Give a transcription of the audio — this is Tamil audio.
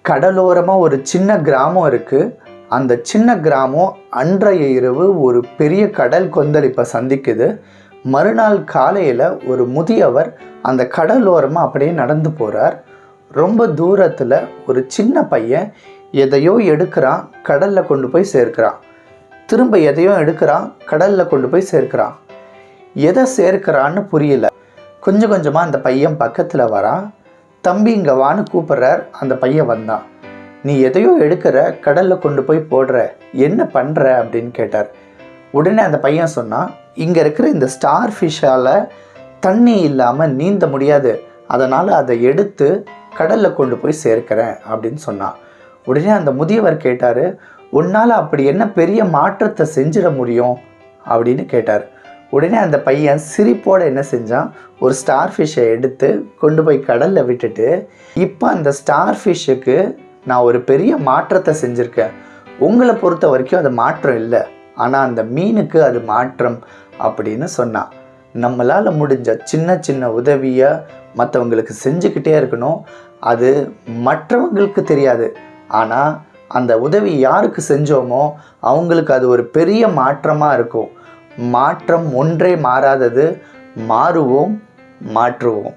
கடலோரமாக ஒரு சின்ன கிராமம் இருக்குது. அந்த சின்ன கிராமம் அன்றைய இரவு ஒரு பெரிய கடல் கொந்தளிப்பை சந்திக்குது. மறுநாள் காலையில் ஒரு முதியவர் அந்த கடலோரமாக அப்படியே நடந்து போகிறார். ரொம்ப தூரத்தில் ஒரு சின்ன பையன் எதையோ எடுக்கிறான், கடலில் கொண்டு போய் சேர்க்கிறான். திரும்ப எதையோ எடுக்கிறான், கடலில் கொண்டு போய் சேர்க்கிறான். எதை சேர்க்கிறான்னு புரியல. கொஞ்சம் கொஞ்சமாக அந்த பையன் பக்கத்தில் வரான். தம்பி இங்கே வான்னு கூப்பிட்றார். அந்த பையன் வந்தான். நீ எதையோ எடுக்கிற, கடலில் கொண்டு போய் போடுற, என்ன பண்ணுற அப்படின்னு கேட்டார். உடனே அந்த பையன் சொன்னான், இங்கே இருக்கிற இந்த ஸ்டார் ஃபிஷ்ஷால் தண்ணி இல்லாமல் நீந்த முடியாது, அதனால் அதை எடுத்து கடலில் கொண்டு போய் சேர்க்கிறேன் அப்படின்னு சொன்னான். உடனே அந்த முதியவர் கேட்டார், உன்னால் அப்படி என்ன பெரிய மாற்றத்தை செஞ்சிட முடியும் அப்படின்னு கேட்டார். உடனே அந்த பையன் சிரிப்போடு என்ன செஞ்சான், ஒரு ஸ்டார் ஃபிஷ்ஷை எடுத்து கொண்டு போய் கடலில் விட்டுட்டு, இப்போ அந்த ஸ்டார் ஃபிஷ்ஷுக்கு நான் ஒரு பெரிய மாற்றத்தை செஞ்சுருக்கேன், உங்களை பொறுத்த வரைக்கும் அது மாற்றம் இல்லை, ஆனால் அந்த மீனுக்கு அது மாற்றம் அப்படின்னு சொன்னான். நம்மளால் முடிஞ்ச சின்ன சின்ன உதவியை மற்றவங்களுக்கு செஞ்சுக்கிட்டே இருக்கணும். அது மற்றவங்களுக்கு தெரியாது, ஆனால் அந்த உதவி யாருக்கு செஞ்சோமோ அவங்களுக்கு அது ஒரு பெரிய மாற்றமாக இருக்கும். மாற்றம் ஒன்றே மாறாதது, மாறுவோம், மாற்றுவோம்.